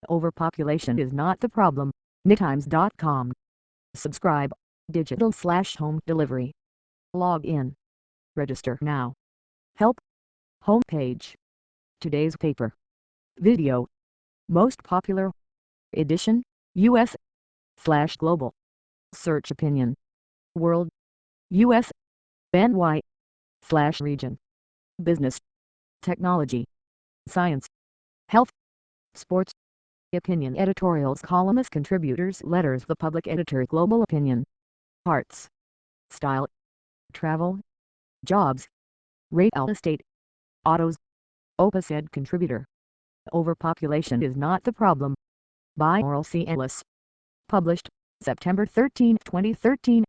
Overpopulation is not the problem. Nitimes.com. Subscribe. Digital/home delivery. Log in. Register now. Help. Homepage. Today's paper. Video. Most popular. Edition. US/global. Search opinion. World. US. NY/region. Business. Technology. Science. Health. Sports. Opinion editorials, columnist, contributors, letters, the public editor, global opinion. Arts. Style. Travel. Jobs. Real estate. Autos. Opus Ed contributor. Overpopulation is not the problem. By Oral C. Ellis. Published, September 13, 2013.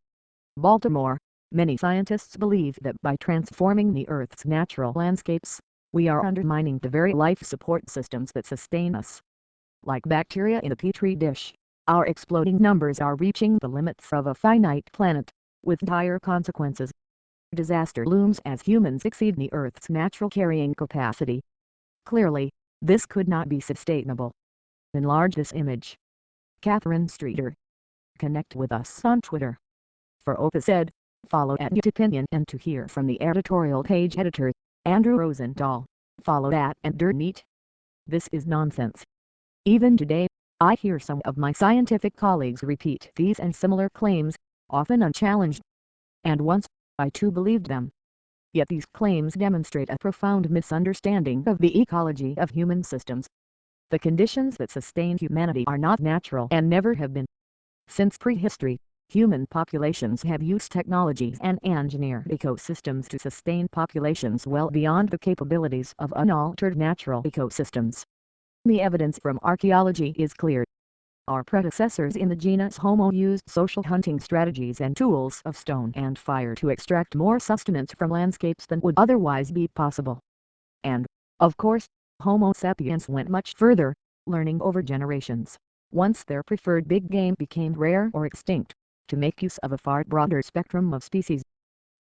Baltimore. Many scientists believe that by transforming the Earth's natural landscapes, we are undermining the very life support systems that sustain us. Like bacteria in a petri dish, our exploding numbers are reaching the limits of a finite planet, with dire consequences. Disaster looms as humans exceed the Earth's natural carrying capacity. Clearly, this could not be sustainable. Enlarge this image. Catherine Streeter. Connect with us on Twitter. For Opus Ed, follow @UtOpinion, and to hear from the editorial page editor, Andrew Rosendahl, follow @NDerneat. This is nonsense. Even today, I hear some of my scientific colleagues repeat these and similar claims, often unchallenged. And once, I too believed them. Yet these claims demonstrate a profound misunderstanding of the ecology of human systems. The conditions that sustain humanity are not natural and never have been. Since prehistory, human populations have used technologies and engineered ecosystems to sustain populations well beyond the capabilities of unaltered natural ecosystems. The evidence from archaeology is clear. Our predecessors in the genus Homo used social hunting strategies and tools of stone and fire to extract more sustenance from landscapes than would otherwise be possible. And, of course, Homo sapiens went much further, learning over generations, once their preferred big game became rare or extinct, to make use of a far broader spectrum of species.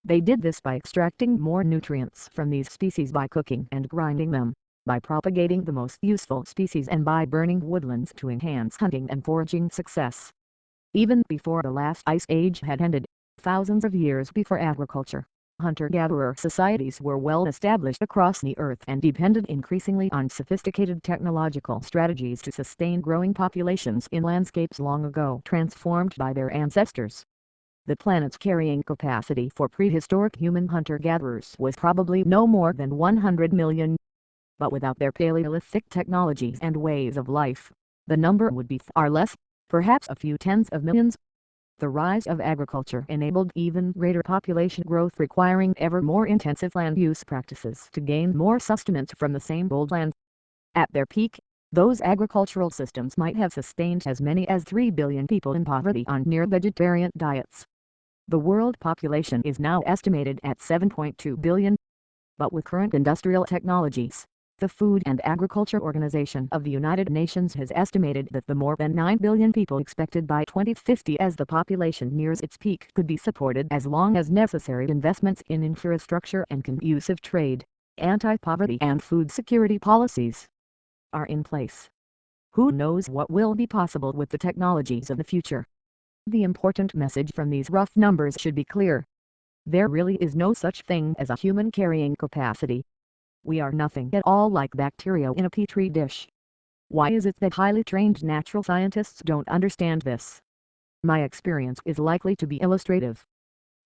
They did this by extracting more nutrients from these species by cooking and grinding them, by propagating the most useful species, and by burning woodlands to enhance hunting and foraging success. Even before the last ice age had ended, thousands of years before agriculture, hunter-gatherer societies were well established across the earth and depended increasingly on sophisticated technological strategies to sustain growing populations in landscapes long ago transformed by their ancestors. The planet's carrying capacity for prehistoric human hunter-gatherers was probably no more than 100 million. But without their Paleolithic technologies and ways of life, the number would be far less, perhaps a few tens of millions. The rise of agriculture enabled even greater population growth, requiring ever more intensive land use practices to gain more sustenance from the same old land. At their peak, those agricultural systems might have sustained as many as 3 billion people in poverty on near-vegetarian diets. The world population is now estimated at 7.2 billion. But with current industrial technologies, the Food and Agriculture Organization of the United Nations has estimated that the more than 9 billion people expected by 2050 as the population nears its peak could be supported as long as necessary investments in infrastructure and conducive trade, anti-poverty and food security policies are in place. Who knows what will be possible with the technologies of the future? The important message from these rough numbers should be clear. There really is no such thing as a human carrying capacity. We are nothing at all like bacteria in a petri dish. Why is it that highly trained natural scientists don't understand this? My experience is likely to be illustrative.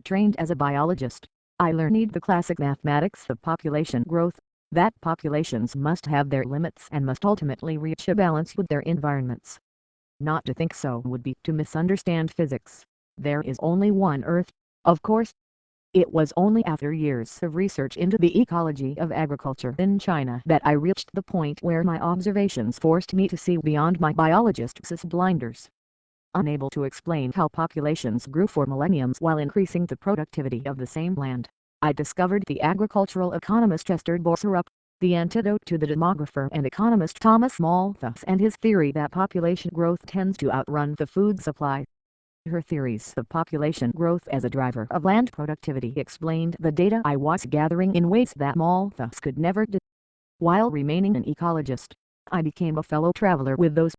Trained as a biologist, I learned the classic mathematics of population growth, that populations must have their limits and must ultimately reach a balance with their environments. Not to think so would be to misunderstand physics. There is only one Earth, of course. It was only after years of research into the ecology of agriculture in China that I reached the point where my observations forced me to see beyond my biologist's blinders. Unable to explain how populations grew for millenniums while increasing the productivity of the same land, I discovered the agricultural economist Chester Boserup, the antidote to the demographer and economist Thomas Malthus and his theory that population growth tends to outrun the food supply. Her theories of population growth as a driver of land productivity explained the data I was gathering in ways that Malthus could never do. While remaining an ecologist, I became a fellow traveler with those